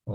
Om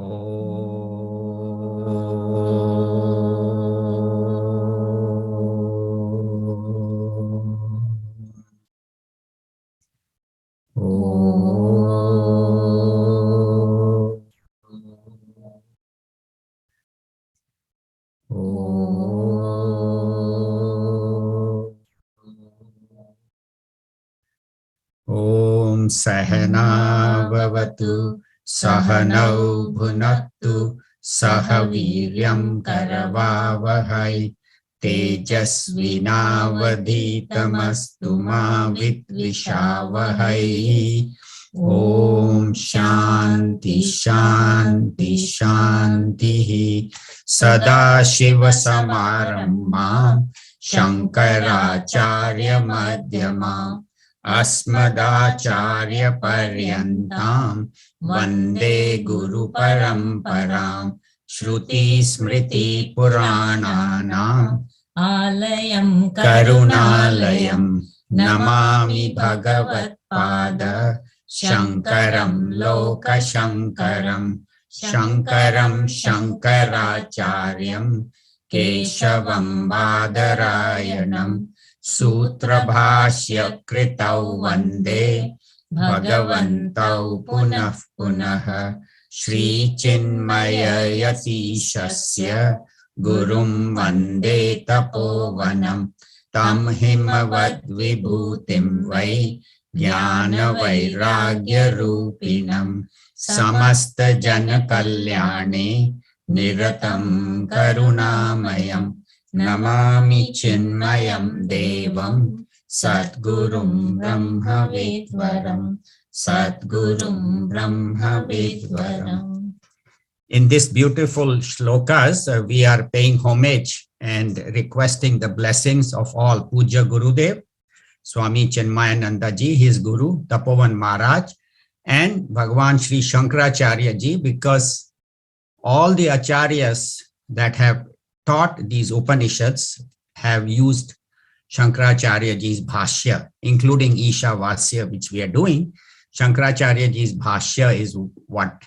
Sahana Vavatu Sahanau Bhunattu Sahaviryam Karavavahai Tejasvinavadhitamastu ma vidvishavahai. Om Shanti Shanti Shanti. Sadashiva Samarambham Shankaracharya Madhyamam Asmadacharya Paryantam Vande Guru Paramparam Shruti Smriti Purananam Alayam Karunalayam Namami Bhagavat Pada Shankaram Loka Shankaram Shankaram Shankaracharyam Keshavam Badarayanam Sutra Bhashya Kritau Vande Bhagavantau Punah Punah Shri Chinmaya Yatishasya Gurum Vande Tapovanam Tam Himavad Vibhutim Vai Jnana Vairagya Rupinam Samasta Jana Kalyane Niratam Karunamayam Namami Chinmayam Devam Satgurum Brahma Vidvaram Satgurum Brahma Vidvaram. In this beautiful shlokas, we are paying homage and requesting the blessings of all Puja Gurudev, Swami Chinmayananda ji, his Guru, Tapovan Maharaj, and Bhagwan Sri Shankaracharya ji, because all the acharyas that have taught these Upanishads have used Shankaracharya ji's Bhashya, including Isha Vasya, which we are doing. Shankaracharya ji's Bhashya is what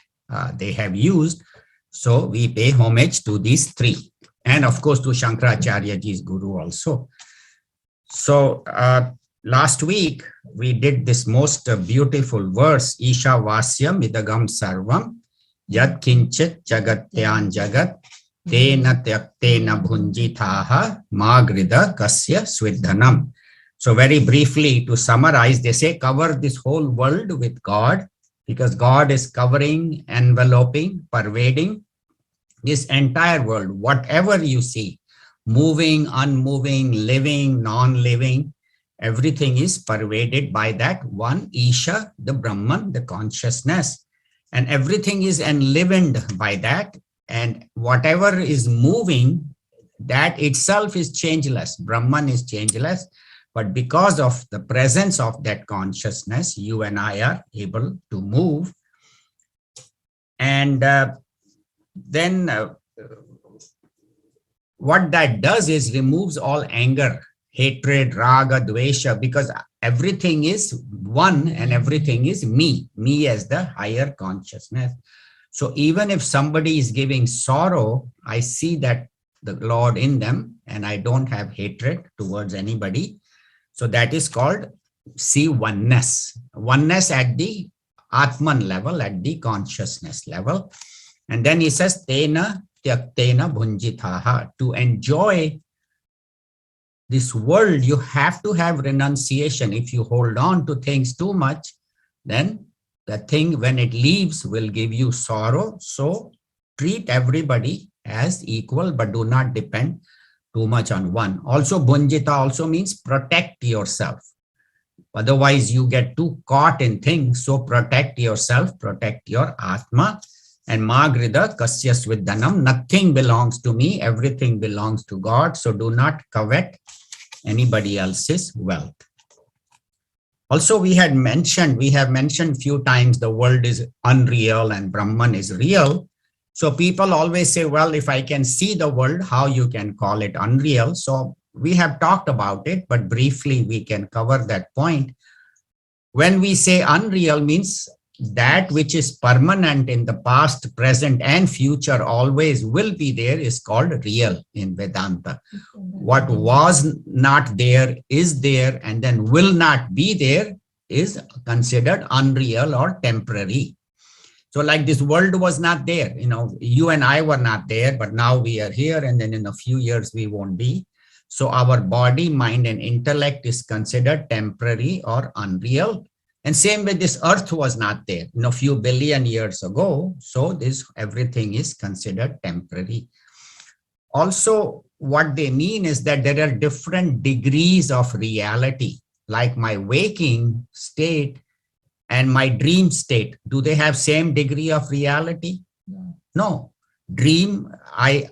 they have used. So we pay homage to these three. And of course to Shankaracharya ji's Guru also. So last week we did this most beautiful verse, Isha Vasya Midagam Sarvam Yad Kinchit Jagatyan Jagat Tena Tyaktena Bhunjithaha Magrida Kasya Swidhanam. So very briefly to summarize, they say cover this whole world with God, because God is covering, enveloping, pervading this entire world. Whatever you see, moving, unmoving, living, non-living, everything is pervaded by that one Isha, the Brahman, the consciousness. And everything is enlivened by that. And whatever is moving, that itself is changeless. Brahman is changeless. But because of the presence of that consciousness, you and I are able to move. And then what that does is removes all anger, hatred, raga, dvesha, because everything is one and everything is me as the higher consciousness. So even if somebody is giving sorrow, I see that the Lord in them and I don't have hatred towards anybody. So that is called see oneness. Oneness at the Atman level, at the consciousness level. And then he says, Tena Tyaktena Bhunjithaha. To enjoy this world, you have to have renunciation. If you hold on to things too much, then the thing when it leaves will give you sorrow. So treat everybody as equal, but do not depend too much on one. Also, Bhunjita also means protect yourself. Otherwise, you get too caught in things. So protect yourself, protect your Atma. And Magrida Kasya Swidhanam, nothing belongs to me, everything belongs to God. So do not covet anybody else's wealth. Also, we have mentioned few times the world is unreal and Brahman is real. So people always say, well, if I can see the world, how you can call it unreal? So we have talked about it, but briefly we can cover that point. When we say unreal means that which is permanent in the past, present, and future always will be there is called real in Vedanta. What was not there is there, and then will not be there is considered unreal or temporary. So like this world was not there, you and I were not there, but now we are here, and then in a few years we won't be. So our body, mind, and intellect is considered temporary or unreal. And same with this earth was not there, a few billion years ago. So this everything is considered temporary. Also, what they mean is that there are different degrees of reality, like my waking state and my dream state. Do they have same degree of reality? No. Dream, I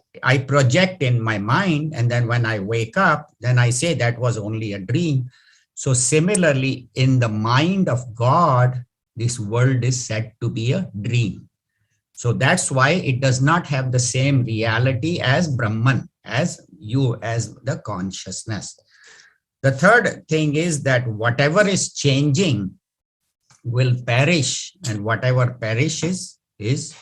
project in my mind, and then when I wake up, then I say that was only a dream. So similarly, in the mind of God, this world is said to be a dream. So that's why it does not have the same reality as Brahman, as you, as the consciousness. The third thing is that whatever is changing will perish, and whatever perishes is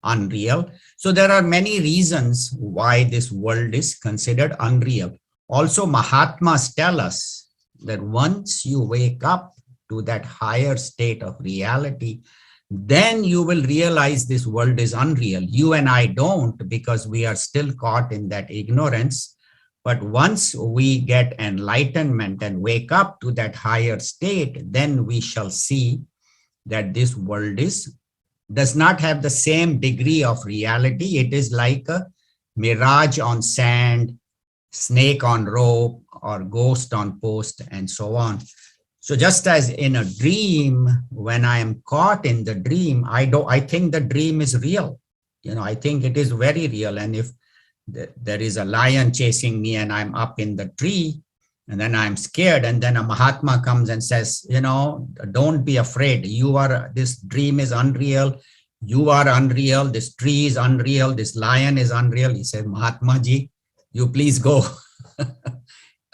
unreal. So there are many reasons why this world is considered unreal. Also, Mahatmas tell us that once you wake up to that higher state of reality, then you will realize this world is unreal. You and I don't, because we are still caught in that ignorance. But once we get enlightenment and wake up to that higher state, then we shall see that this world does not have the same degree of reality. It is like a mirage on sand, snake on rope, or ghost on post, and so on. So just as in a dream, when I am caught in the dream, I think the dream is real. I think it is very real. And if there is a lion chasing me and I'm up in the tree, and then I'm scared, and then a Mahatma comes and says, don't be afraid. This dream is unreal. You are unreal. This tree is unreal. This lion is unreal. He said, Mahatma ji, you please go.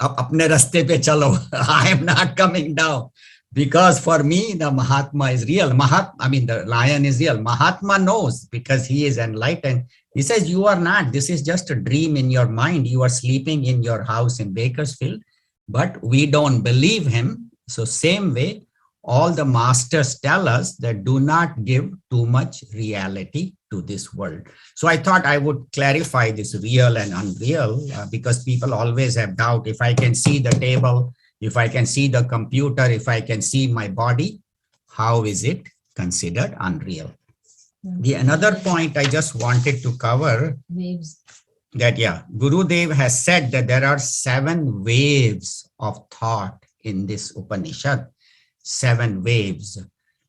Apne raste pe chalo. I am not coming down, because for me the Mahatma is real. The lion is real. Mahatma knows, because he is enlightened. He says, you are not. This is just a dream in your mind. You are sleeping in your house in Bakersfield, but we don't believe him. So same way, all the masters tell us that do not give too much reality to this world. So I thought I would clarify this real and unreal, because people always have doubt. If I can see the table, if I can see the computer, if I can see my body, how is it considered unreal? The another point I just wanted to cover, waves. That Gurudev has said that there are 7 waves of thought in this Upanishad, 7 waves.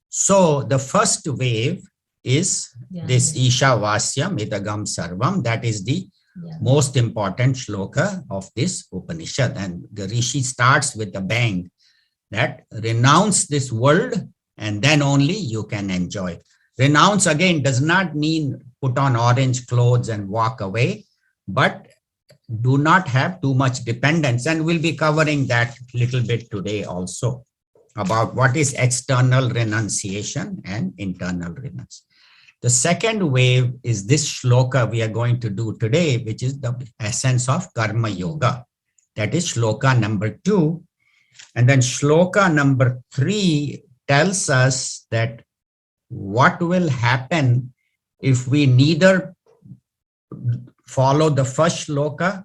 So the first wave is this Ishavasyam Idagam Sarvam. That is the most important shloka of this Upanishad. And the Rishi starts with a bang, that renounce this world and then only you can enjoy. Renounce again does not mean put on orange clothes and walk away, but do not have too much dependence. And we'll be covering that little bit today also, about what is external renunciation and internal renunciation. The second wave is this shloka we are going to do today, which is the essence of Karma Yoga. That is shloka number 2. And then shloka number 3 tells us that what will happen if we neither follow the first shloka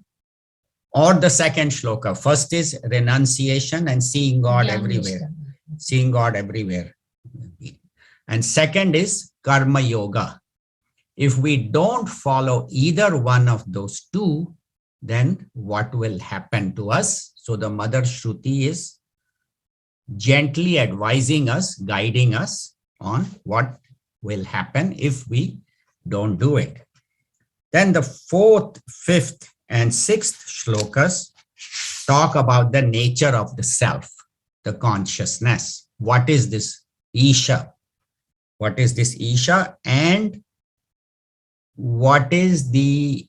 or the second shloka. First is renunciation and seeing God everywhere. Seeing God everywhere. And second is Karma Yoga. If we don't follow either one of those two, then what will happen to us? So the Mother Shruti is gently advising us, guiding us on what will happen if we don't do it. Then the 4th, 5th, and 6th shlokas talk about the nature of the self, the consciousness. What is this Isha? What is this Isha? And what is the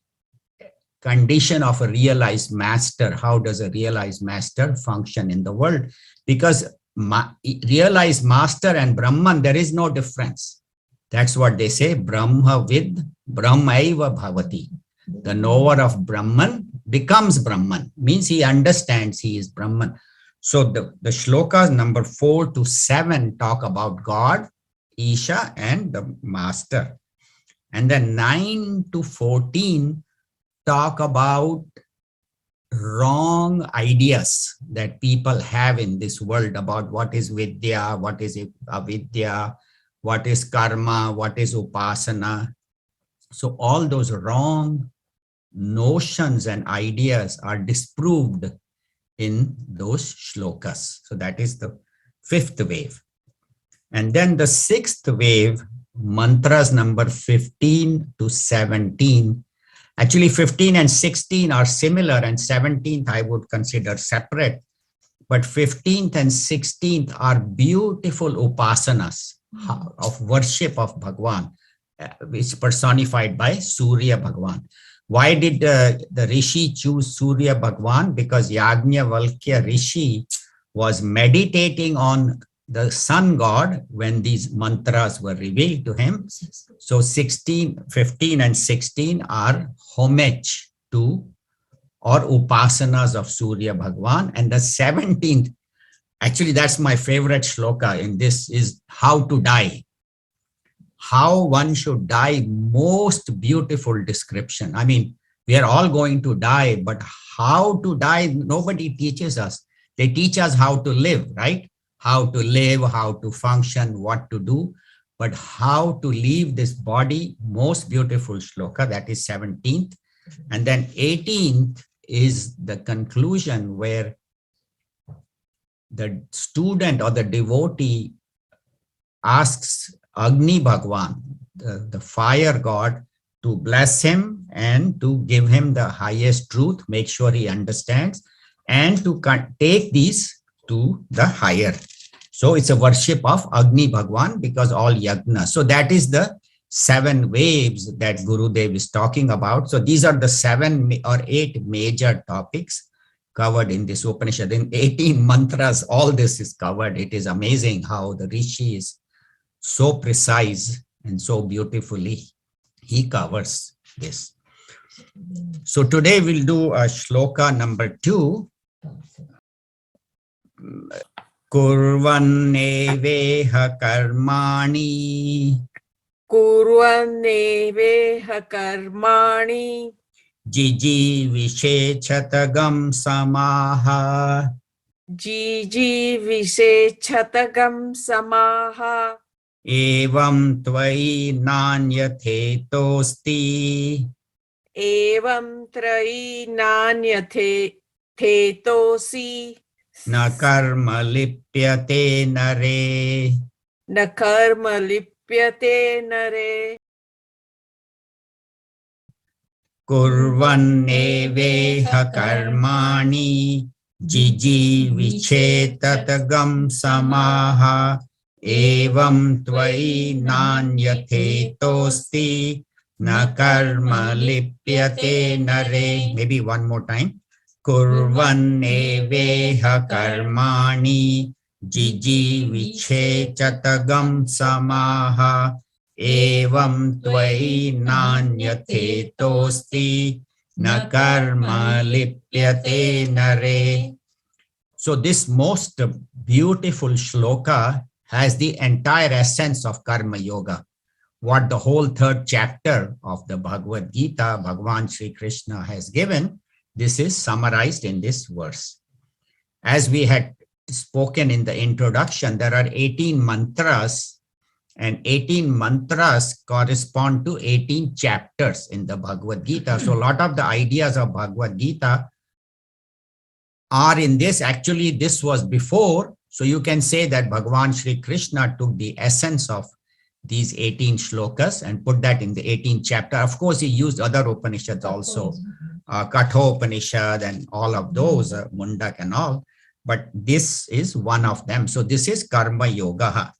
condition of a realized master? How does a realized master function in the world? Because realize master and Brahman, there is no difference. That's what they say, Brahma vid Brahmaiva bhavati. The knower of Brahman becomes Brahman, means he understands he is Brahman. So the shlokas number 4 to 7 talk about God, Isha, and the master. And then 9 to 14 talk about wrong ideas that people have in this world about what is Vidya, what is avidya, what is karma, what is upasana. So all those wrong notions and ideas are disproved in those shlokas. So that is the 5th wave. And then the 6th wave, mantras number 15 to 17. Actually, 15 and 16 are similar, and 17th I would consider separate. But 15th and 16th are beautiful upasanas of worship of Bhagwan, which is personified by Surya Bhagwan. Why did the Rishi choose Surya Bhagwan? Because Yajnavalkya Rishi was meditating on the sun god when these mantras were revealed to him. So 15 and 16 are homage to or upasanas of Surya Bhagwan. And the 17th, actually that's my favorite shloka in this, is how to die. How one should die, most beautiful description. I mean, we are all going to die, but how to die, nobody teaches us. They teach us how to live, right? How to live, how to function, what to do, but how to leave this body, most beautiful shloka, that is 17th. And then 18th is the conclusion where the student or the devotee asks Agni Bhagwan, the fire god, to bless him and to give him the highest truth, make sure he understands, and to take these to the higher. So it's a worship of Agni Bhagwan because all yagna. So that is the 7 waves that Gurudev is talking about. So these are the 7 or 8 major topics covered in this Upanishad. In 18 mantras, all this is covered. It is amazing how the Rishi is so precise and so beautifully he covers this. So today we'll do a shloka number 2. Kurvanneveha karmani. Kurvanneveha karmani. Jijivishechatagam samaha. Jijivishechatagam samaha. Evam tvai nanyatetosti. Evam trai nanyatetosi. Na karma lipyate nare. Na karma lipyate nare. Kurvanneveha karmani. Jijivichetagam samaha. Evam tvai nanyatetosti. Na karma lipyate nare. Maybe one more time. Kurvanneveha karmani. Jijivichetagam samaha. Evam tvai nanyatetosti. Na karma lipyate nare. So this most beautiful shloka has the entire essence of karma yoga. What the whole 3rd chapter of the Bhagavad Gita, Bhagavan Sri Krishna has given, this is summarized in this verse. As we had spoken in the introduction, there are 18 mantras, and 18 mantras correspond to 18 chapters in the Bhagavad Gita. So a lot of the ideas of Bhagavad Gita are in this. Actually, this was before. So you can say that Bhagavan Sri Krishna took the essence of these 18 shlokas and put that in the 18th chapter. Of course, he used other Upanishads also, Katha Upanishad and all of those, Mundak and all. But this is one of them. So this is Karma Yoga.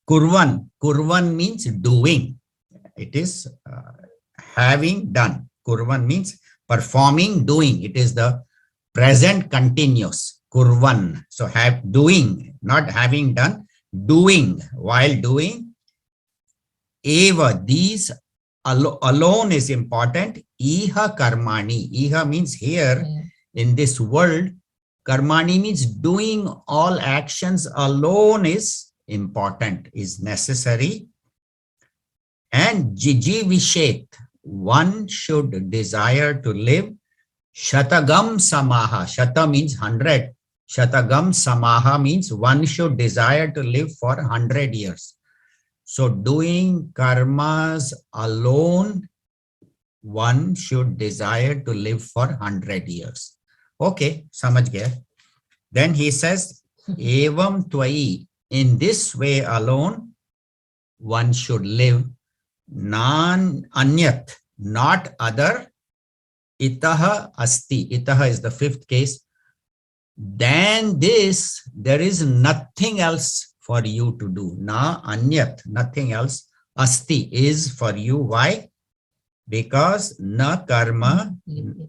Kurvan. Kurvan means doing. It is having done. Kurvan means performing, doing. It is the present continuous. kurvan. So have doing, not having done, doing. While doing, eva, these alone is important. Iha karmani. Iha means here in this world. Karmani means doing all actions alone is important, is necessary. And jijivishet, one should desire to live. Shatagam samaha. Shata means 100. Shatagam samaha means one should desire to live for 100 years. So doing karmas alone, one should desire to live for 100 years. Okay, samajh gaya. Then he says, evam tvai, in this way alone, one should live. Nan anyat, not other. Itaha asti. Itaha is the fifth case. Than this, there is nothing else for you to do. Na anyat, nothing else. Asti is for you. Why? Because na karma,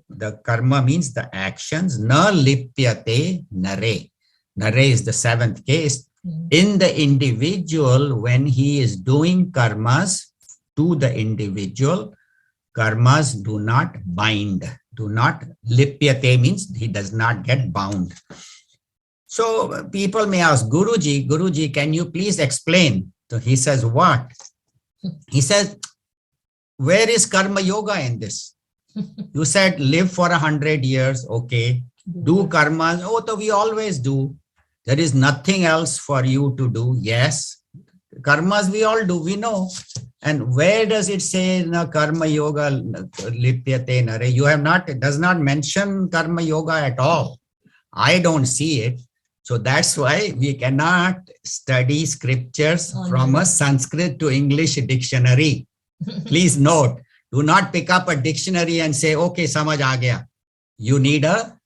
the karma means the actions. Na lipyate nare. Nare is the seventh case. In the individual, when he is doing karmas to the individual, karmas do not bind, do not, lipyate means he does not get bound. So people may ask, Guruji, can you please explain? So he says, what? He says, where is karma yoga in this? You said live for 100 years, okay. Do karmas, oh, so we always do. There is nothing else for you to do. Yes, karmas we all do, we know. And where does it say na karma yoga lipyate nare? You have not, it does not mention karma yoga at all. I don't see it. So that's why we cannot study scriptures from a Sanskrit to English dictionary. Please note, do not pick up a dictionary and say, okay, samajh aa gaya. You need a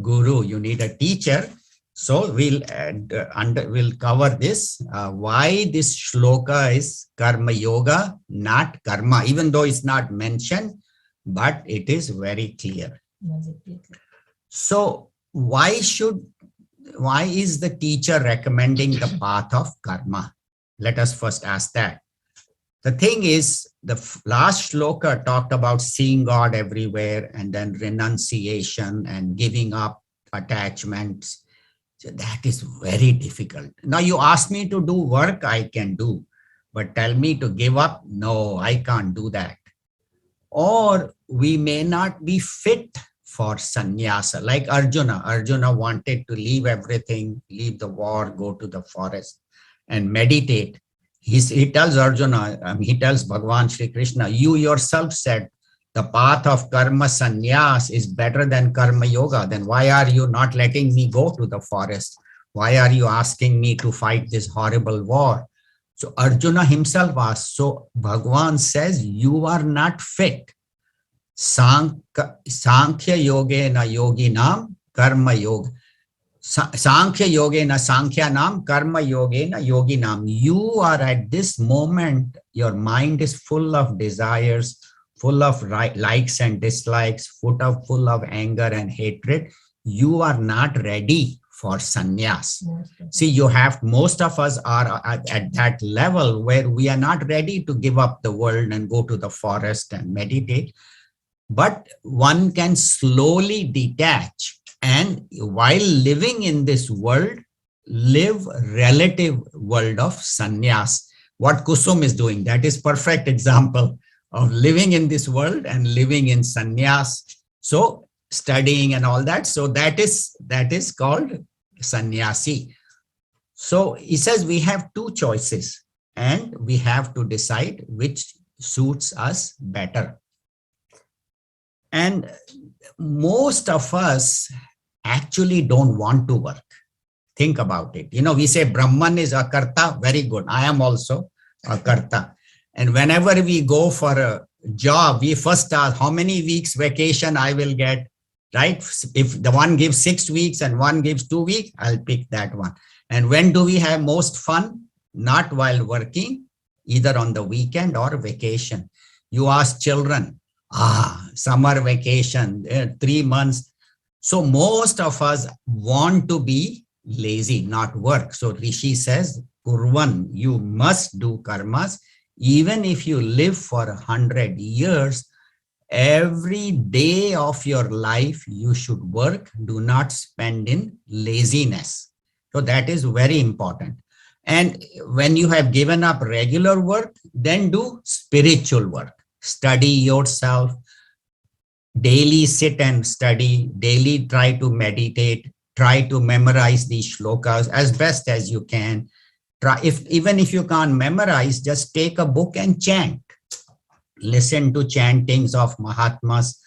guru, you need a teacher. So we'll cover this, why this shloka is karma yoga, not karma, even though it's not mentioned, but it is very clear. So why is the teacher recommending the path of karma? Let us first ask that. The thing is, the last shloka talked about seeing God everywhere and then renunciation and giving up attachments. So that is very difficult. Now you ask me to do work, I can do, but tell me to give up, no, I can't do that. Or we may not be fit for sannyasa, like Arjuna. Arjuna wanted to leave everything, leave the war, go to the forest and meditate. He tells Arjuna, he tells Bhagavan Shri Krishna, you yourself said the path of karma sannyas is better than karma yoga. Then why are you not letting me go to the forest? Why are you asking me to fight this horrible war? So Arjuna himself asked, so Bhagavan says, you are not fit. Sankhya yogena yoginam karma yoga. Sankhya yogena sankhyanam karma yogena yoginam. You are at this moment, your mind is full of desires, full of likes and dislikes, full of anger and hatred. You are not ready for sannyas. See, most of us are at that level where we are not ready to give up the world and go to the forest and meditate. But one can slowly detach and while living in this world, live relative world of sannyas. What Kusum is doing, that is perfect example of living in this world and living in sannyas. So studying and all that. So that is called sannyasi. So he says we have two choices and we have to decide which suits us better. And most of us actually don't want to work. Think about it. You know, we say Brahman is a karta, very good. I am also a karta. And whenever we go for a job, we first ask how many weeks vacation I will get, right? If the one gives 6 weeks and one gives 2 weeks, I'll pick that one. And when do we have most fun? Not while working, either on the weekend or vacation. You ask children, summer vacation, 3 months. So most of us want to be lazy, not work. So Rishi says, Kurvan, you must do karmas. Even if you live for 100 years, every day of your life, you should work. Do not spend in laziness. So that is very important. And when you have given up regular work, then do spiritual work. Study yourself, daily sit and study, daily try to meditate, try to memorize these shlokas as best as you can. Try, even if you can't memorize, just take a book and chant. Listen to chantings of Mahatmas.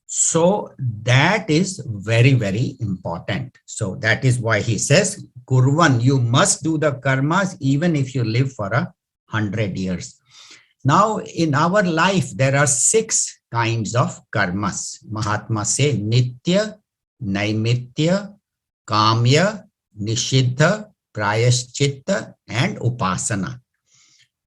So that is very, very important. So that is why he says, Kurvan, you must do the karmas even if you live for 100 years. Now, in our life, there are 6 kinds of karmas. Mahatma say Nitya, Naimitya, Kamya, Nishiddha, Prayaschitta, and Upasana.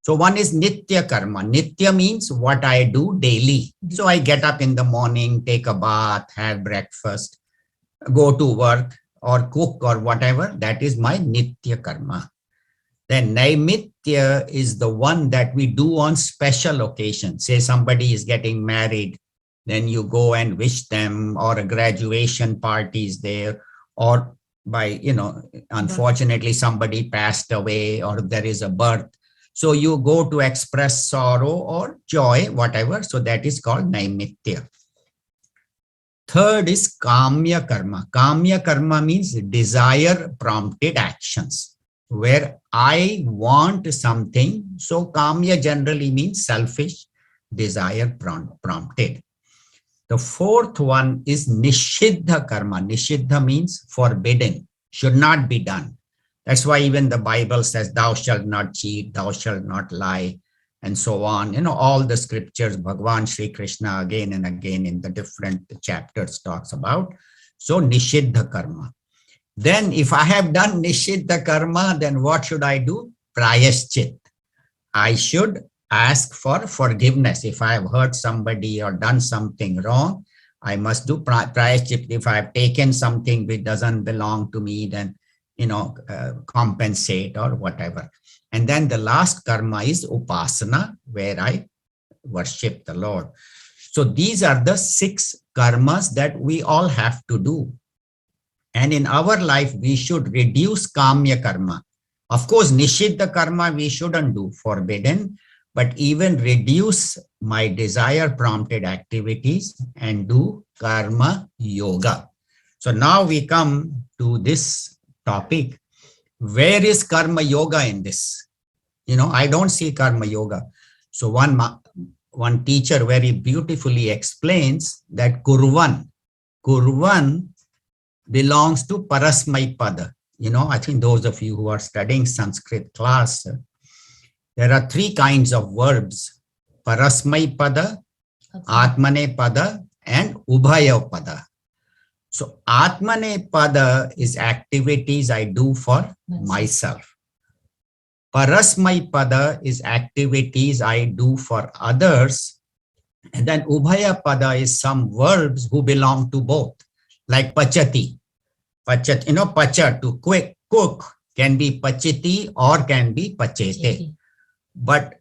So one is Nitya karma. Nitya means what I do daily. So I get up in the morning, take a bath, have breakfast, go to work or cook or whatever. That is my Nitya karma. Then Naimitya is the one that we do on special occasions. Say somebody is getting married, then you go and wish them, or a graduation party is there, or by, unfortunately somebody passed away or there is a birth. So you go to express sorrow or joy, whatever. So that is called Naimitya. Third is Kamya karma. Kamya karma means desire prompted actions, where I want something. So Kamya generally means selfish, desire prompted. The fourth one is Nishiddha karma. Nishiddha means forbidden, should not be done. That's why even the Bible says, thou shalt not cheat, thou shalt not lie, and so on. All the scriptures, Bhagavan Sri Krishna again and again in the different chapters talks about. So Nishiddha karma. Then if I have done Nishiddha karma, then what should I do? Prayaschit. I should ask for forgiveness. If I have hurt somebody or done something wrong, I must do prayaschit. If I have taken something which doesn't belong to me, then compensate or whatever. And then the last karma is upasana, where I worship the Lord. So these are the 6 karmas that we all have to do. And in our life, we should reduce kamya karma. Of course, nishiddha karma we shouldn't do, forbidden, but even reduce my desire prompted activities and do karma yoga. So now we come to this topic. Where is karma yoga in this? I don't see karma yoga. So one teacher very beautifully explains that Kurvan belongs to Parasmai Pada. I think those of you who are studying Sanskrit class, there are 3 kinds of verbs: Parasmai Pada, Atmane Pada, and Ubhaya Pada. So Atmane Pada is activities I do for myself. Parasmai Pada is activities I do for others. And then Ubhaya Pada is some verbs who belong to both, like Pachati. Pacha, to cook, can be Pachiti or can be Pachete. But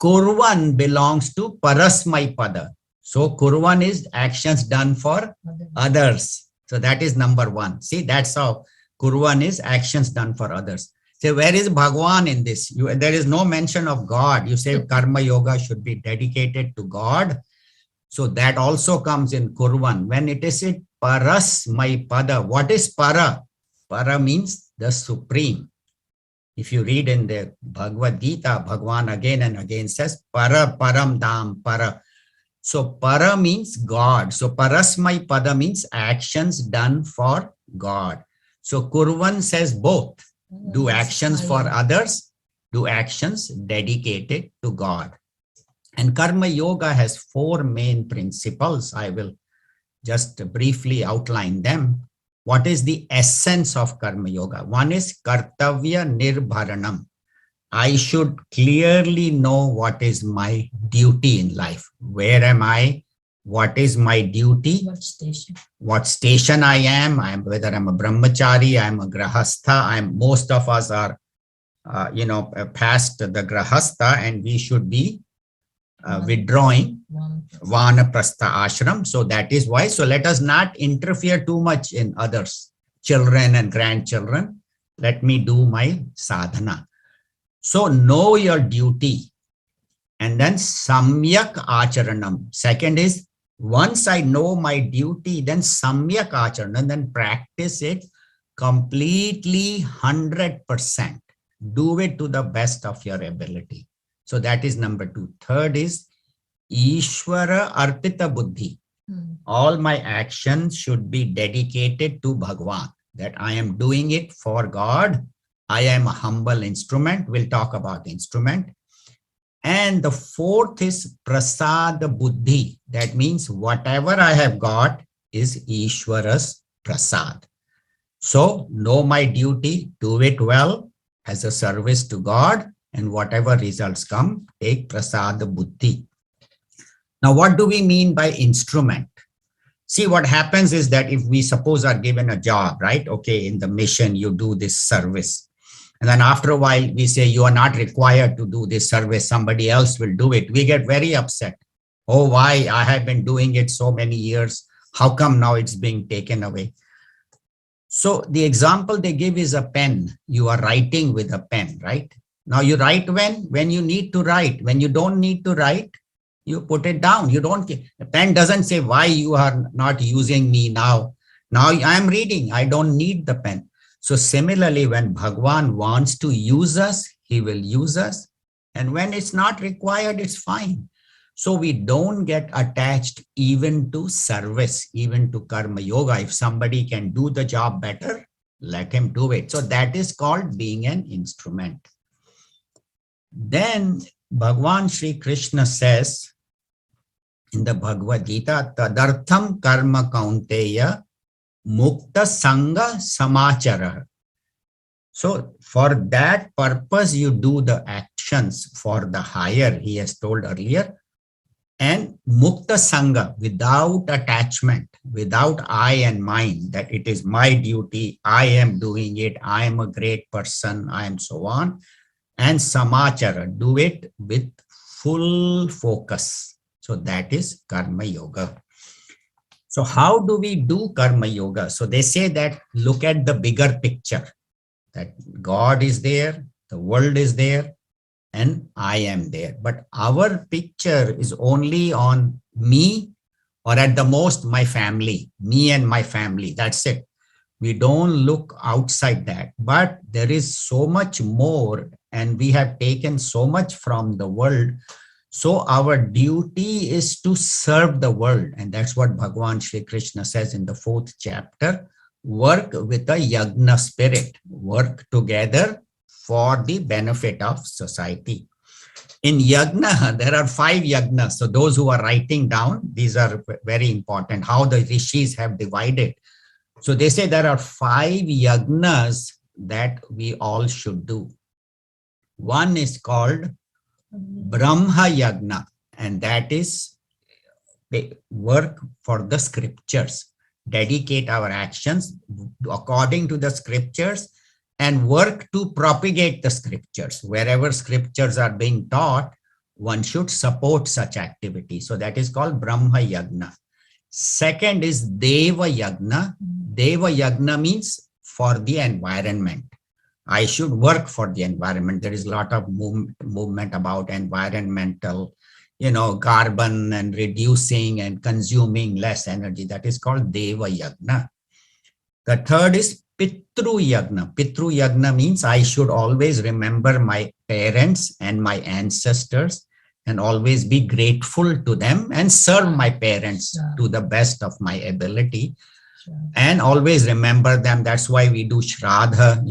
Kurvan belongs to Parasmai Pada. So Kurvan is actions done for others. So that is number 1. See, that's how Kurvan is actions done for others. So where is Bhagwan in this? There is no mention of God. You say karma yoga should be dedicated to God. So that also comes in Kurvan. When it is in Parasmai Pada, what is Para? Para means the supreme. If you read in the Bhagavad Gita, Bhagwan again and again says Para Param Dham Para. So Para means God. So Parasmai Pada means actions done for God. So Kurvan says both. Do actions for others, do actions dedicated to God. And Karma Yoga has 4 main principles. I will just briefly outline them. What is the essence of Karma Yoga? One is Kartavya Nirbharanam. I should clearly know what is my duty in life. Where am I? what is my duty, what station I am, whether I'm a brahmachari, I'm a grahastha, most of us are, past the grahastha, and we should be withdrawing vanaprastha ashram. So that is why. So let us not interfere too much in others, children and grandchildren. Let me do my sadhana. So know your duty. And then samyak acharanam. Second is, once I know my duty, then samyak acharanam, then practice it completely 100%. Do it to the best of your ability. So that is number 2. Third is Ishvara Arpita Buddhi. All my actions should be dedicated to Bhagwan, that I am doing it for God. I am a humble instrument. We'll talk about instrument. And the fourth is Prasad Buddhi. That means whatever I have got is Ishvara's Prasad. So know my duty, do it well as a service to God, and whatever results come, take Prasad Buddhi. Now, what do we mean by instrument? See, what happens is that if we suppose are given a job, right? Okay, in the mission, you do this service. And then after a while, we say, you are not required to do this service. Somebody else will do it. We get very upset. Oh, why? I have been doing it so many years. How come now it's being taken away? So the example they give is a pen. You are writing with a pen, right? Now you write when you need to write. When you don't need to write, you put it down. You don't, the pen doesn't say why you are not using me now. Now I am reading. I don't need the pen. So similarly, when Bhagwan wants to use us, he will use us. And when it's not required, it's fine. So we don't get attached even to service, even to karma yoga. If somebody can do the job better, let him do it. So that is called being an instrument. Then Bhagwan Shri Krishna says in the Bhagavad Gita, Tadartham karma kaunteya mukta sangha samachara. So for that purpose, you do the actions for the higher, he has told earlier. And mukta sangha, without attachment, without I and mine, that it is my duty, I am doing it, I am a great person, I am so on. And samachara, do it with full focus. So that is karma yoga. So how do we do karma yoga? So they say that look at the bigger picture, that God is there, the world is there, and I am there. But our picture is only on me, or at the most my family, me and my family. That's it. We don't look outside that. But there is so much more, and we have taken so much from the world. So our duty is to serve the world. And that's what Bhagwan Shri Krishna says in the 4th chapter. Work with a yagna spirit. Work together for the benefit of society. In yagna, there are 5 yagnas. So those who are writing down, these are very important, how the rishis have divided. So they say there are 5 yagnas that we all should do. One is called Brahma Yagna, and that is they work for the scriptures, dedicate our actions according to the scriptures, and work to propagate the scriptures. Wherever scriptures are being taught, one should support such activity. So that is called Brahma Yagna. Second is Deva Yagna. Deva Yagna means for the environment. I should work for the environment. There is a lot of movement about environmental, carbon and reducing and consuming less energy. That is called Deva Yagna. The third is Pitru Yagna. Pitru Yagna means I should always remember my parents and my ancestors and always be grateful to them and serve my parents to the best of my ability. And always remember them. That's why we do Shraddha,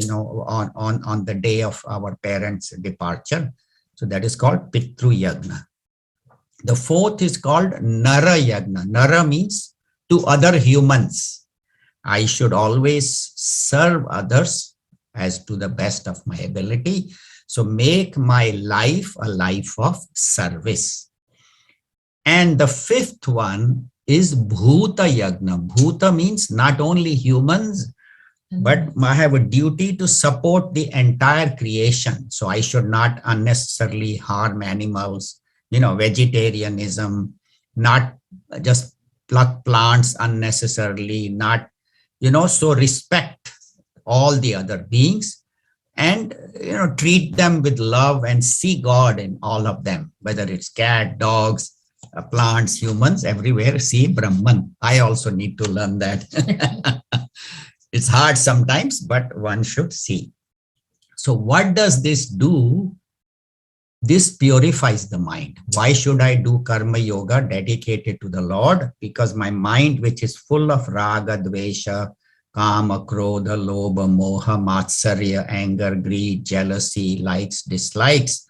on the day of our parents' departure. So that is called Pitru Yagna. The fourth is called Nara Yagna. Nara means to other humans. I should always serve others as to the best of my ability. So make my life a life of service. And the fifth one is Bhuta Yagna. Bhuta means not only humans, but I have a duty to support the entire creation. So I should not unnecessarily harm animals, vegetarianism, not just pluck plants unnecessarily, not, so respect all the other beings and, treat them with love and see God in all of them, whether it's cat, dogs, plants, humans, everywhere, see Brahman. I also need to learn that. It's hard sometimes, but one should see. So what does this do? This purifies the mind. Why should I do karma yoga dedicated to the Lord? Because my mind, which is full of raga, dvesha, kama, krodha, lobha, moha, matsarya, anger, greed, jealousy, likes, dislikes,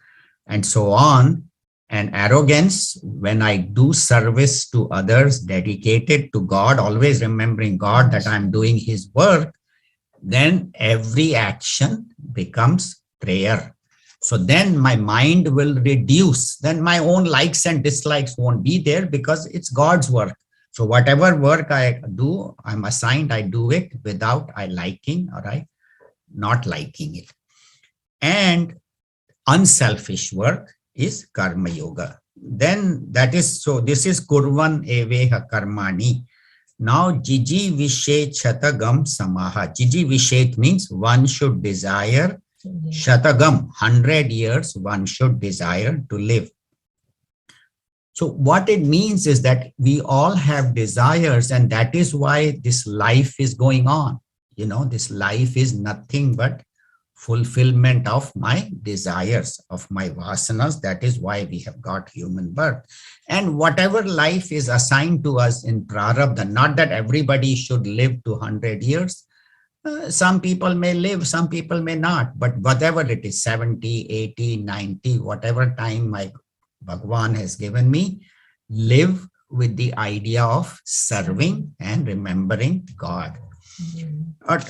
and so on, and arrogance, when I do service to others dedicated to God, always remembering God that I'm doing his work, then every action becomes prayer. So then my mind will reduce. Then my own likes and dislikes won't be there because it's God's work. So whatever work I do, I'm assigned, I do it without I liking or I not liking it. And unselfish work is karma yoga. Then that is, so this is kurvan eveha karmani. Now jiji vishet shatagam samaha. Jiji vishet means one should desire shatagam, 100 years one should desire to live. So what it means is that we all have desires, and that is why this life is going on. This life is nothing but fulfillment of my desires, of my vasanas. That is why we have got human birth. And whatever life is assigned to us in prarabdha, not that everybody should live to 100 years. Some people may live, some people may not, but whatever it is, 70, 80, 90, whatever time my Bhagwan has given me, live with the idea of serving and remembering God.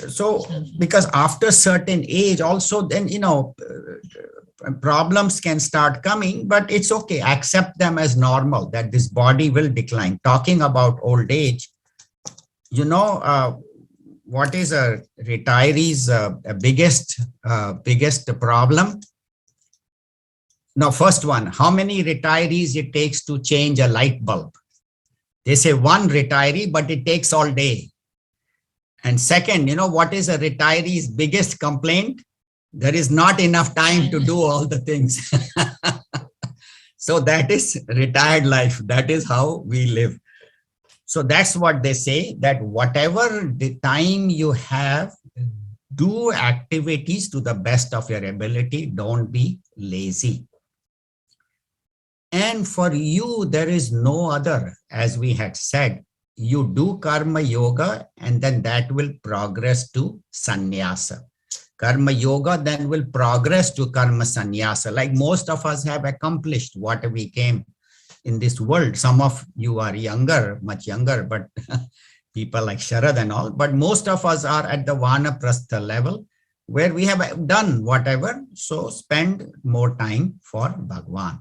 So, because after certain age also, then, problems can start coming, but it's okay. Accept them as normal, that this body will decline. Talking about old age, what is a retiree's biggest problem? Now, first one, how many retirees it takes to change a light bulb? They say one retiree, but it takes all day. And second, what is a retiree's biggest complaint? There is not enough time to do all the things. So that is retired life. That is how we live. So that's what they say, that whatever the time you have, do activities to the best of your ability. Don't be lazy. And for you, there is no other, as we had said. You do karma yoga, and then that will progress to sannyasa. Karma yoga then will progress to karma sannyasa. Like most of us have accomplished what we came in this world. Some of you are younger, much younger, but people like Sharad and all. But most of us are at the vanaprastha level, where we have done whatever. So spend more time for Bhagwan.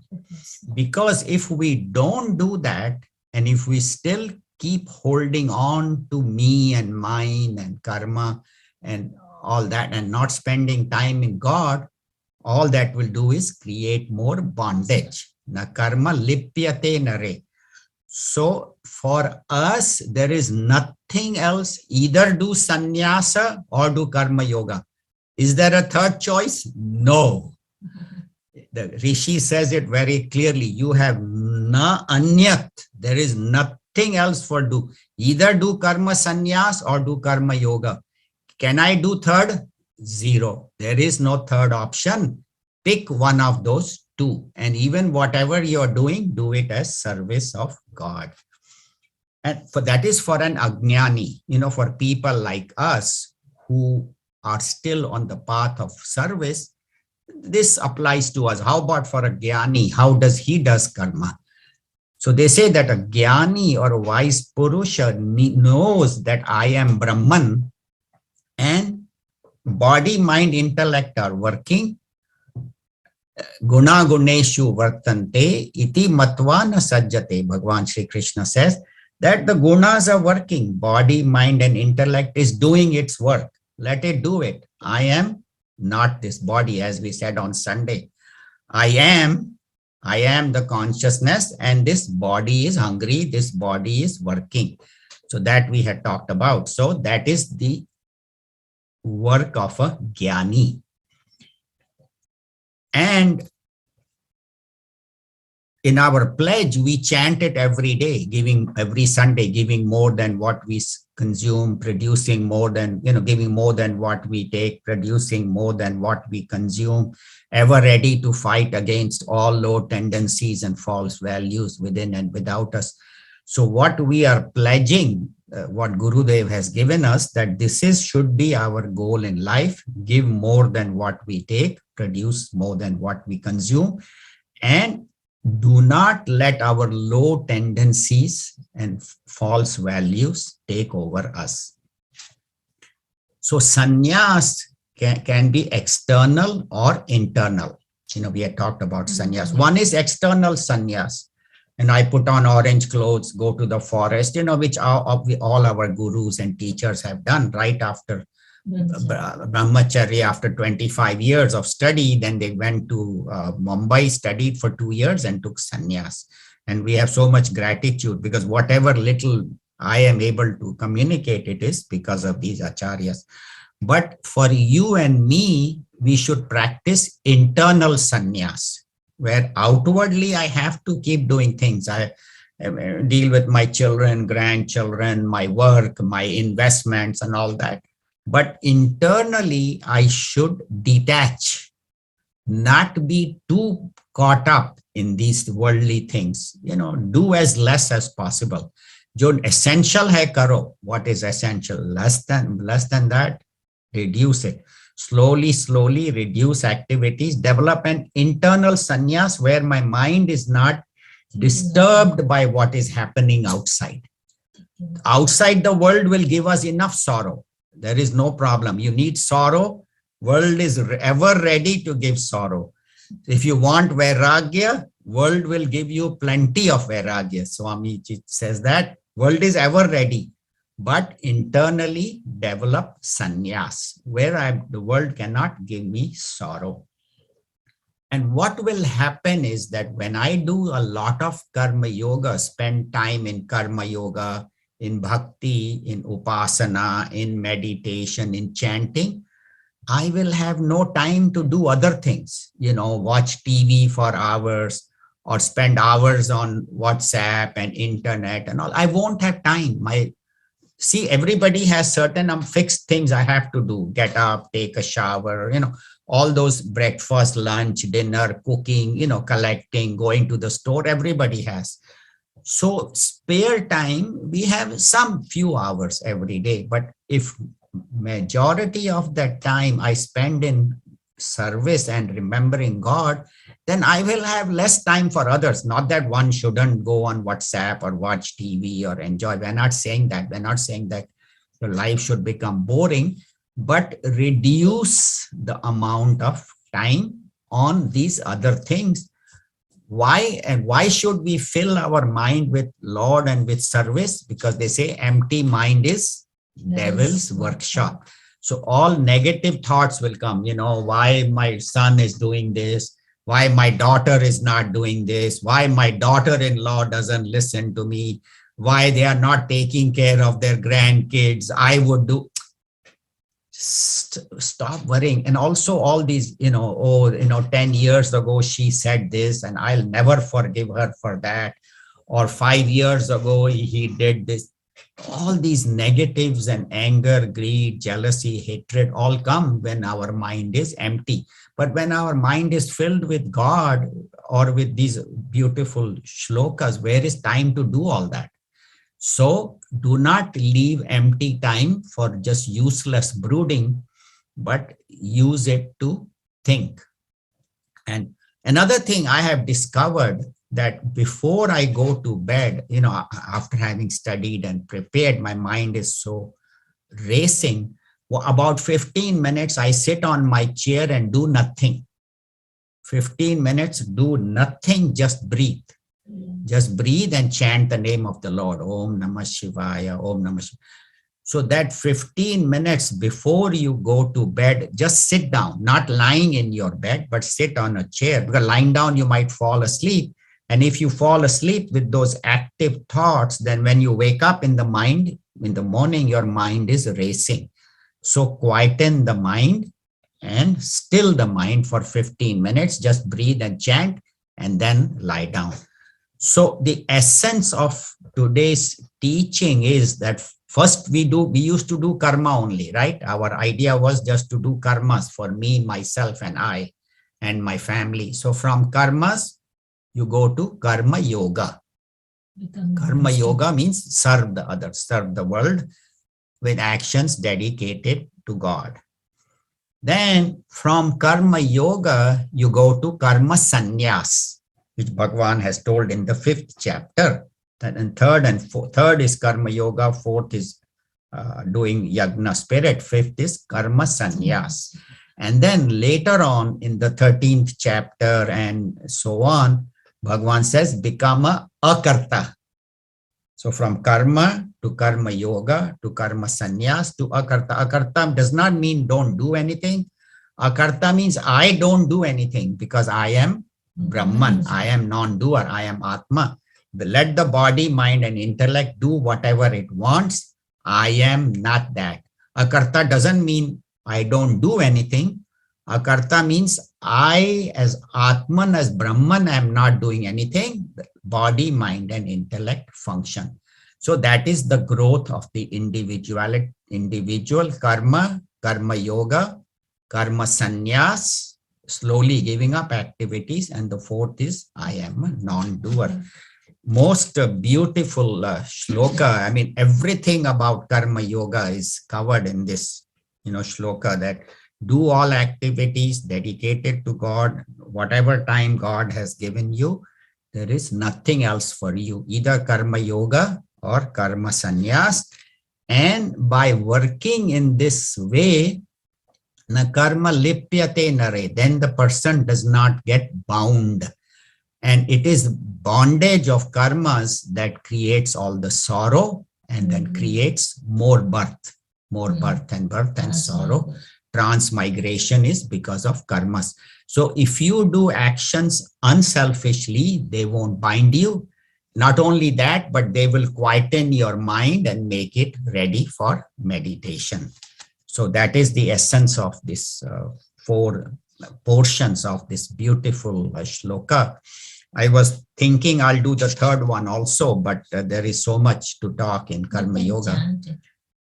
Because if we don't do that, and if we still keep holding on to me and mine and karma and all that, and not spending time in God, all that will do is create more bondage. Na karma lipyate nare. So for us, there is nothing else. Either do sannyasa or do karma yoga. Is there a third choice? No. The Rishi says it very clearly. You have na anyat. There is nothing else for do. Either do karma sannyas or do karma yoga. Can I do third? Zero. There is no third option. Pick one of those two. And even whatever you're doing, do it as service of God. And for that is for an ajnani, for people like us who are still on the path of service. This applies to us. How about for a jnani? How does he does karma? So they say that a jnani or a wise purusha knows that I am Brahman, and body, mind, intellect are working. Guna guneshu vartante iti matva na sajjate. Bhagavan Sri Krishna says that the gunas are working. Body, mind, and intellect is doing its work. Let it do it. I am not this body, as we said on Sunday. I am the consciousness, and this body is hungry. This body is working. So that we had talked about. So that is the work of a jnani. And in our pledge, we chant it every day, giving every Sunday, giving more than what we consume, producing more than, giving more than what we take, producing more than what we consume, ever ready to fight against all low tendencies and false values within and without us. So what we are pledging, what Gurudev has given us, that this should be our goal in life: give more than what we take, produce more than what we consume, and do not let our low tendencies and false values take over us. So sannyas can be external or internal. We had talked about sannyas. One is external sannyas. And I put on orange clothes, go to the forest, which all our gurus and teachers have done right after Brahmacharya. After 25 years of study, then they went to Mumbai, studied for 2 years and took sannyas. And we have so much gratitude, because whatever little I am able to communicate, it is because of these acharyas. But for you and me, we should practice internal sannyas, where outwardly I have to keep doing things. I deal with my children, grandchildren, my work, my investments and all that. But internally, I should detach, not be too caught up in these worldly things. Do as less as possible. Jo essential hai karo. What is essential? Less than that, reduce it. Slowly reduce activities, develop an internal sannyas where my mind is not disturbed by what is happening outside. Outside the world will give us enough sorrow. There is no problem. You need sorrow. World is ever ready to give sorrow. If you want vairagya, world will give you plenty of vairagya. Swami says that world is ever ready. But internally develop sannyas, where the world cannot give me sorrow. And what will happen is that when I do a lot of karma yoga, spend time in karma yoga, in bhakti, in upasana, in meditation, in chanting, I will have no time to do other things, watch TV for hours or spend hours on WhatsApp and internet and all. I won't have time. See, everybody has certain fixed things I have to do. Get up, take a shower, all those breakfast, lunch, dinner, cooking, collecting, going to the store, everybody has. So spare time, we have some few hours every day. But if majority of that time I spend in service and remembering God, then I will have less time for others. Not that one shouldn't go on WhatsApp or watch TV or enjoy. We're not saying that. We're not saying that your life should become boring, but reduce the amount of time on these other things. Why? And why should we fill our mind with Lord and with service? Because they say empty mind is devil's workshop. So all negative thoughts will come, why my son is doing this, why my daughter is not doing this, why my daughter-in-law doesn't listen to me, why they are not taking care of their grandkids. I would do. Stop worrying. And also all these, 10 years ago, she said this and I'll never forgive her for that. Or 5 years ago, he did this. All these negatives and anger, greed, jealousy, hatred all come when our mind is empty. But when our mind is filled with God or with these beautiful shlokas, where is time to do all that? So do not leave empty time for just useless brooding, but use it to think. And another thing I have discovered, that before I go to bed, after having studied and prepared, my mind is so racing. About 15 minutes, I sit on my chair and do nothing 15 minutes, do nothing, just breathe. Just breathe and chant the name of the Lord. Om Namah Shivaya, Om Namah Shivaya. So that 15 minutes before you go to bed, just sit down, not lying in your bed, but sit on a chair, because lying down, you might fall asleep. And if you fall asleep with those active thoughts, then when you wake up in the mind, in the morning, your mind is racing. So quieten the mind and still the mind for 15 minutes, just breathe and chant and then lie down. So the essence of today's teaching is that first we used to do karma only, right? Our idea was just to do karmas for me, myself, and I, and my family. So from karmas, you go to karma yoga. Karma yoga means serve the others, serve the world with actions dedicated to God. Then from karma yoga, you go to karma sannyas, which Bhagavan has told in the 5th chapter. And third is karma yoga, fourth is doing yagna spirit, fifth is karma sannyas. And then later on in the 13th chapter and so on, Bhagavan says become a akarta. So from karma to karma yoga to karma sannyas to akarta. Akarta does not mean don't do anything. Akarta means I don't do anything because I am Brahman, I am non-doer, I am Atma. Let the body, mind, and intellect do whatever it wants. I am not that. Akarta doesn't mean I don't do anything. Akarta means I, as Atman, as Brahman, am not doing anything. Body, mind, and intellect function. So that is the growth of the individual karma, karma yoga, karma sannyas, slowly giving up activities. And the fourth is I am a non-doer. Most beautiful shloka. I mean, everything about karma yoga is covered in this, shloka, that do all activities dedicated to God, whatever time God has given you. There is nothing else for you, either karma yoga or karma sannyas. And by working in this way, na karma lipyate nare, then the person does not get bound. And it is bondage of karmas that creates all the sorrow and then creates more birth and sorrow. Transmigration is because of karmas. So if you do actions unselfishly, they won't bind you. Not only that, but they will quieten your mind and make it ready for meditation. So that is the essence of this 4 portions of this beautiful shloka. I was thinking I'll do the third one also, but there is so much to talk in Karma Yoga.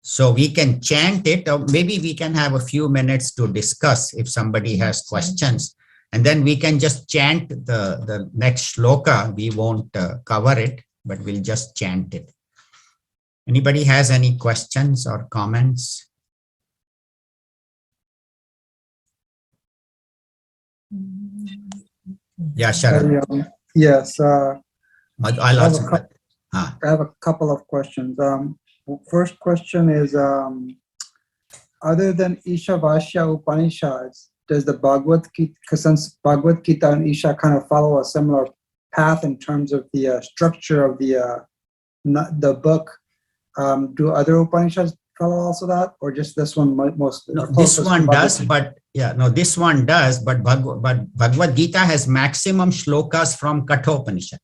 So we can chant it, or maybe we can have a few minutes to discuss if somebody has questions. And then we can just chant the next shloka. We won't cover it, but we'll just chant it. Anybody has any questions or comments? Yeah, Sharan. Yes. I'll ask. I have a couple of questions. First question is, other than Ishavasya Upanishads, does the Bhagavad Gita, because since Bhagavad Gita and Isha kind of follow a similar path in terms of the structure of the book, do other Upanishads follow also that, or just this one most? No, this one does, but this one does, but Bhagavad Gita has maximum shlokas from Kathopanishad.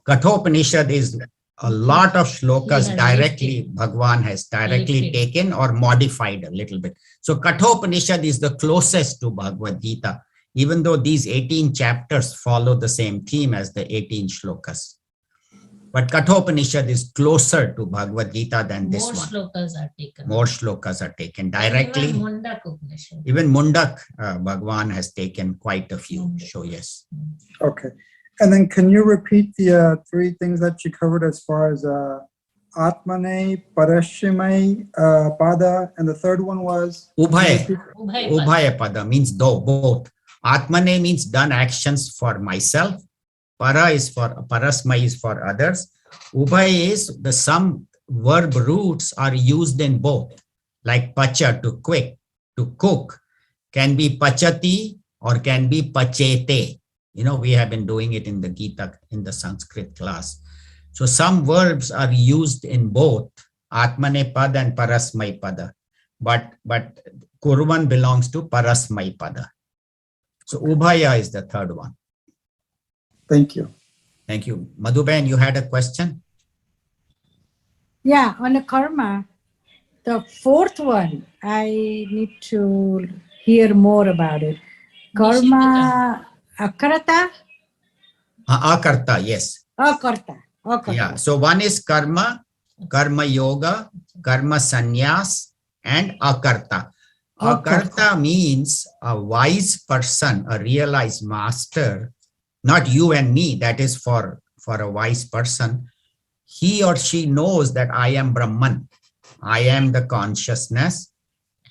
Kathopanishad is a lot of shlokas directly, Bhagwan has directly taken or modified a little bit. So Kathopanishad is the closest to Bhagavad Gita, even though these 18 chapters follow the same theme as the 18 shlokas. But Kathopanishad is closer to Bhagavad Gita than this one. More shlokas are taken directly. Even Mundak, Bhagwan has taken quite a few. So yes. Okay. And then can you repeat the 3 things that you covered as far as Atmane, Parashimai, Pada, and the third one was? Ubhaya Pada means both. Atmane means done actions for myself. Parasmai is for others. Ubhaya is some verb roots are used in both, like pacha, to cook, can be pachati or can be pachete. You know, we have been doing it in the Gita, in the Sanskrit class. So some verbs are used in both Atmane Pada and Parasmai Pada. But Kurvan belongs to Parasmai Pada. So Ubhaya is the third one. Thank you. Thank you. Madhuben, you had a question? Yeah, on the karma, the fourth one, I need to hear more about it. Karma, akarata? Akarta, yes. Akarta. Akarta. Yeah. So one is karma, karma yoga, karma sannyas, and akarta. Akarta means a wise person, a realized master, not you and me, that is for a wise person. He or she knows that I am Brahman, I am the consciousness,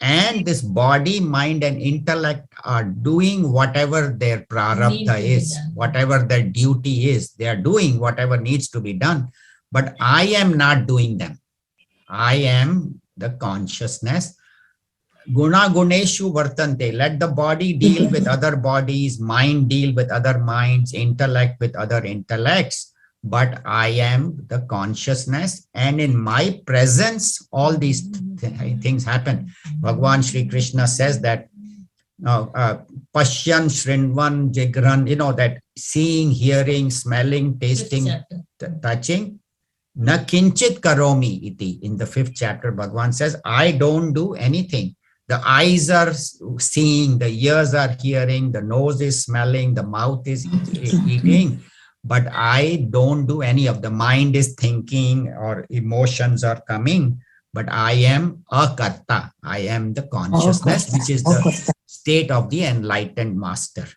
and this body, mind, and intellect are doing whatever their prarabdha is, whatever their duty is. They are doing whatever needs to be done, but I am not doing them. I am the consciousness. Guna guneshu vartante. Let the body deal with other bodies, mind deal with other minds, intellect with other intellects. But I am the consciousness, and in my presence, all these things happen. Bhagwan Shri Krishna says that Pashyan, Shrinvan, Jigran, you know, that seeing, hearing, smelling, tasting, touching. Na kinchit karomi iti. In the 5th chapter, Bhagwan says, I don't do anything. The eyes are seeing, the ears are hearing, the nose is smelling, the mouth is eating. But I don't do any of the mind is thinking or emotions are coming, but I am akarta. I am the consciousness, which is the state of the enlightened master.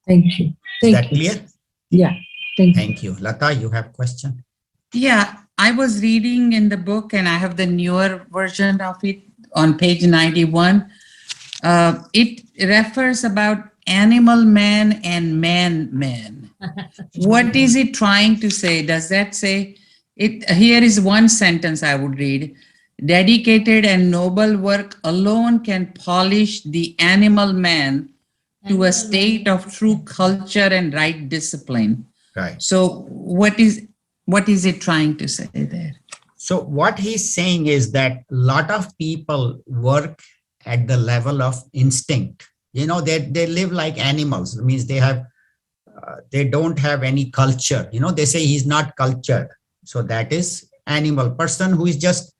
Thank you. Is that clear? Yeah. Thank you. Lata, you have a question? Yeah, I was reading in the book and I have the newer version of it on page 91. It refers about animal man and man. What is it trying to say? Does that say it? Here is one sentence I would read. Dedicated and noble work alone can polish the animal man to a state of true culture and right discipline. Right. So what is it trying to say there? So what he's saying is that a lot of people work at the level of instinct. You know, they live like animals. It means they don't have any culture. You know, they say he's not cultured. So that is animal person who is just,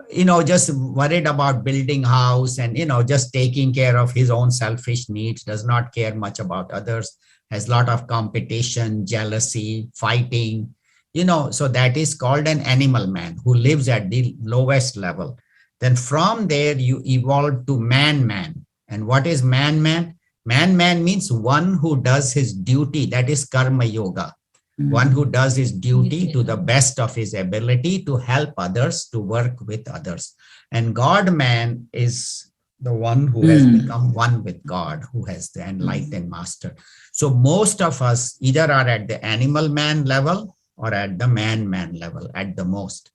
you know, just worried about building house and, you know, just taking care of his own selfish needs, does not care much about others, has a lot of competition, jealousy, fighting, you know, so that is called an animal man who lives at the lowest level. Then from there you evolve to man. And what is man? Man means one who does his duty, that is karma yoga. One who does his duty to the best of his ability to help others, to work with others. And God man is the one who has become one with God, who has the enlightened master. So most of us either are at the animal man level or at the man level at the most.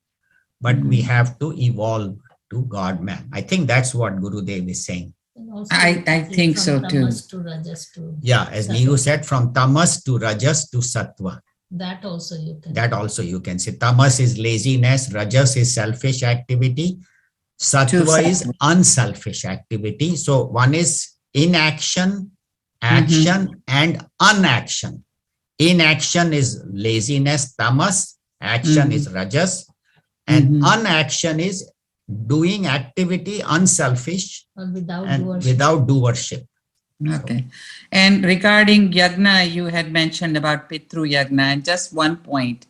But we have to evolve to God man. I think that's what Gurudev is saying. I think so too. Yeah, as Neeru said, from tamas to rajas to sattva. That also you can say. Tamas is laziness, rajas is selfish activity, sattva is unselfish activity. So one is inaction, action, and unaction. Inaction is laziness, tamas, action is rajas, and unaction is doing activity unselfish and without doership. Okay. And regarding yagna, you had mentioned about Pitru yagna, and just one point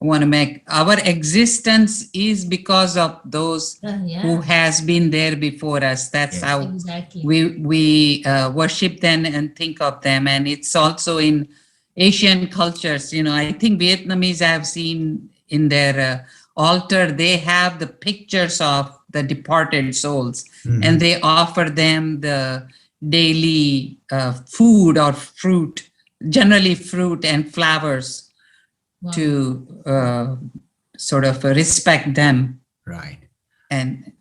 I want to make. Our existence is because of those who has been there before us. That's how we worship them and think of them. And it's also in Asian cultures. You know, I think Vietnamese I have seen in their altar, they have the pictures of the departed souls, and they offer them the daily food or fruit, generally fruit and flowers, to sort of respect them. Right. And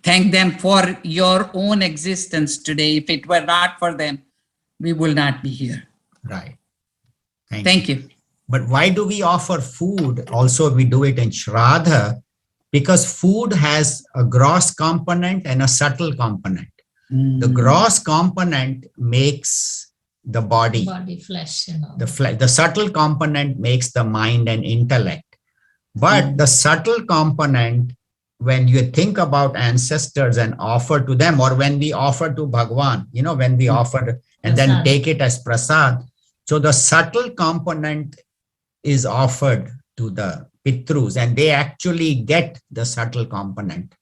thank them for your own existence today. If it were not for them, we will not be here. Right. Thank you. But why do we offer food? Also, we do it in Shraddha because food has a gross component and a subtle component. The gross component makes the body. Body, flesh, you know. The subtle component makes the mind and intellect. But the subtle component, when you think about ancestors and offer to them, or when we offer to Bhagwan, you know, when we offer and then Prasad. take it as prasad. So the subtle component is offered to the Pitrus, and they actually get the subtle component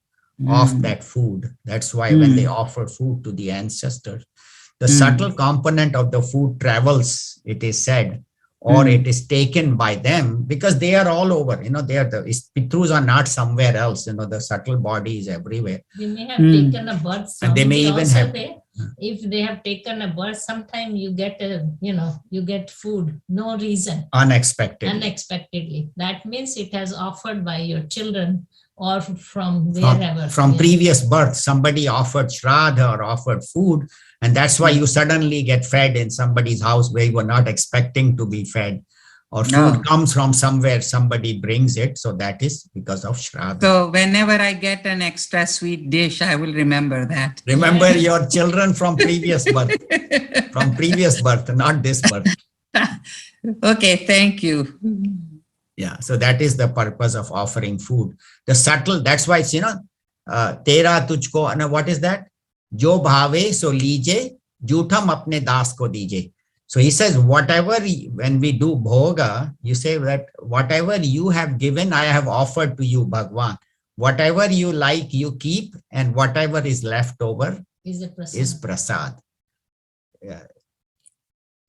of that food. That's why when they offer food to the ancestors, the subtle component of the food travels, it is said, or it is taken by them because they are all over, you know, they are the Pitrus are not somewhere else, you know, the subtle body is everywhere. They may have taken a birth. And they may Swamiji even also have- there. If they have taken a birth, sometime you get a, you know, you get food, no reason, unexpectedly. That means it has offered by your children or from wherever. From Yeah. previous birth, somebody offered Shraddha or offered food, and that's why you suddenly get fed in somebody's house where you were not expecting to be fed, or food No. comes from somewhere, somebody brings it. So that is because of Shraddha. So whenever I get an extra sweet dish, I will remember that. Remember your children from previous birth, not this birth. Okay, thank you. Yeah, so that is the purpose of offering food. The subtle, that's why it's, you know, tera tujhko, and what is that? Jo bhave so lije, jutham apne das ko dije. So he says, whatever, when we do bhoga, you say that whatever you have given, I have offered to you, Bhagwan. Whatever you like, you keep, and whatever is left over Is a prasad. is prasad. Yeah.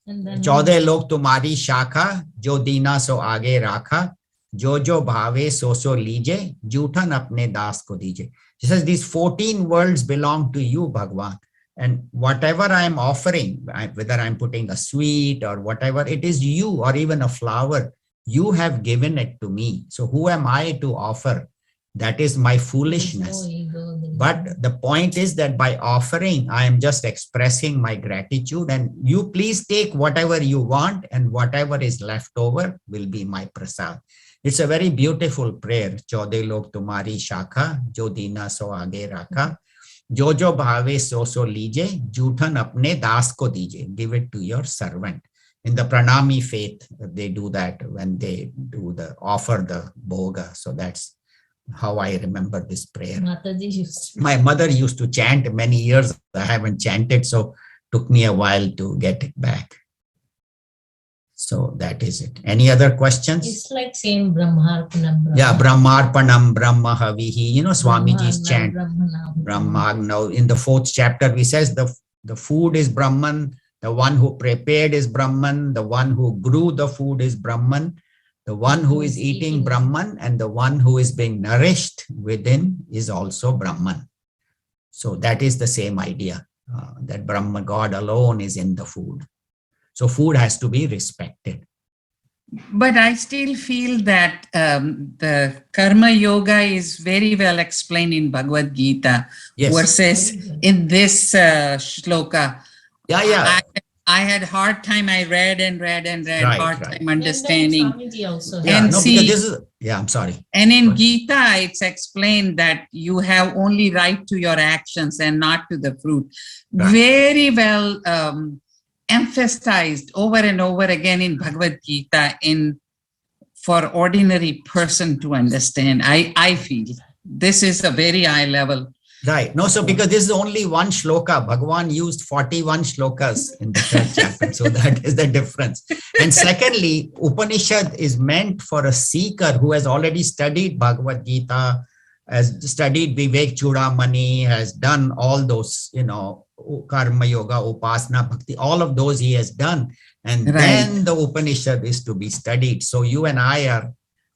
And then 14 log tumhari shakha, jo dina so aage rakha, jo bhave so lije, juthan apne das ko dije. He says these 14 worlds belong to you, Bhagwan. And whatever I am offering, whether I'm putting a sweet or whatever, it is you, or even a flower, you have given it to me. So who am I to offer? That is my foolishness. no ego, there is But the point is that by offering, I am just expressing my gratitude, and you please take whatever you want, and whatever is left over will be my prasad. It's a very beautiful prayer. 14 log tumhari shakha, jo dina so aage rakha, jo bhave so lije, juthan apne das ko dije. Give it to your servant. In the Pranami faith, they do that when they do offer the bhoga. So that's how I remember this prayer. Mataji used to. My mother used to chant many years. I haven't chanted, so took me a while to get it back. So that is it. Any other questions? It's like saying Brahmarpanam. Yeah, Brahmarpanam, Brahma Havihi. You know, Swamiji's chant. Brahmanam. Brahmagna. In the 4th chapter, we says the food is Brahman, the one who prepared is Brahman, the one who grew the food is Brahman, the one who is eating Brahman, and the one who is being nourished within is also Brahman. So that is the same idea, that Brahma, God alone, is in the food. So food has to be respected. But I still feel that the karma yoga is very well explained in Bhagavad Gita Yes. versus in this shloka. Yeah. I had hard time. I read and read, Right, hard right. time understanding. Swamiji also. Yeah, And no, see- because this is, yeah, I'm sorry. And in Gita, it's explained that you have only right to your actions and not to the fruit. Right. Very well emphasized over and over again in Bhagavad Gita for ordinary person to understand. I feel this is a very high level. Right. No, so because this is only one shloka, Bhagavan used 41 shlokas in the 3rd chapter. So that is the difference. And secondly, Upanishad is meant for a seeker who has already studied Bhagavad Gita, has studied Vivek Chudamani, has done all those, you know, Karma Yoga, Upasana, Bhakti, all of those he has done. And Right. then the Upanishad is to be studied. So you and I are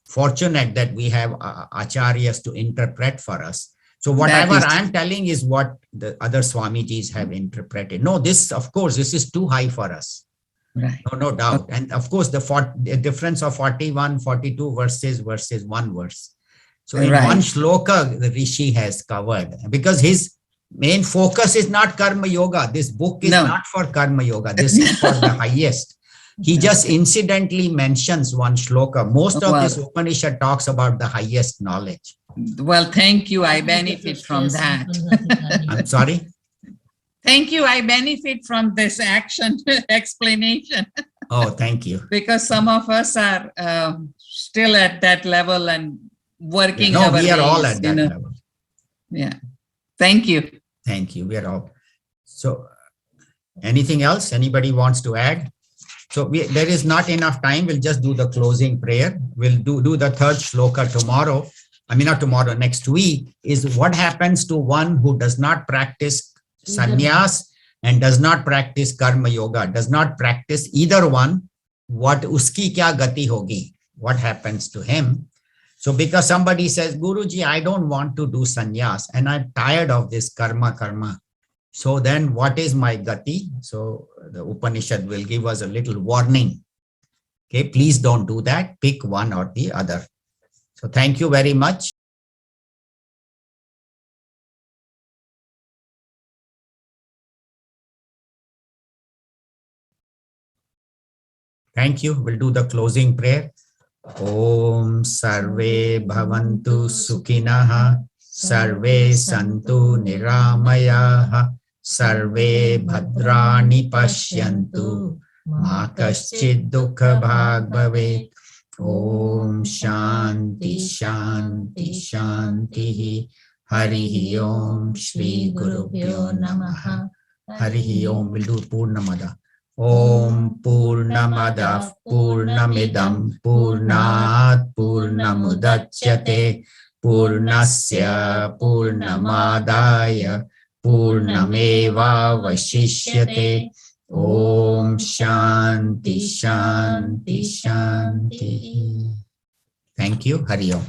fortunate that we have acharyas to interpret for us. So whatever That is- I'm telling is what the other Swamijis have interpreted. No, this, of course, this is too high for us. Right. No doubt. And of course, the difference of 41, 42 verses one verse. So in Right. one shloka, the Rishi has covered, because his main focus is not Karma Yoga. This book is No. not for Karma Yoga. This is for the highest. He just incidentally mentions one shloka. Most of this Upanishad talks about the highest knowledge. Well, thank you. I benefit from that. I'm sorry? Thank you. I benefit from this action explanation Oh, thank you. because some of us are still at that level and working. No, our we are all ways, at that level. Yeah. Thank you. Thank you. We are all. So anything else anybody wants to add? So there is not enough time. We'll just do the closing prayer. We'll do the third shloka tomorrow. I mean, not tomorrow, next week, is what happens to one who does not practice sannyas and does not practice karma yoga, does not practice either one. What uski kya gati hogi? What happens to him? So because somebody says, Guruji, I don't want to do sannyas and I'm tired of this karma. So then what is my gati? So the Upanishad will give us a little warning. Okay, please don't do that. Pick one or the other. So thank you very much. Thank you. We'll do the closing prayer. Om Sarve Bhavantu Sukhinaha, Sarve Santu Niramayaha, Sarve Bhadrani Pashyantu, Ma Kaschid Dukha Bhag Bhavet. Om Shanti Shanti Shanti. Harihi Om Shri Gurubhyo Namaha. Harihi Om. We'll do Purnamada. Om Purnamada Purnamidam Purnat Purnamudachyate Purnasya Purnamadaya Purnameva Vashishyate. Om Shanti Shanti Shanti. Thank you. Hari Om.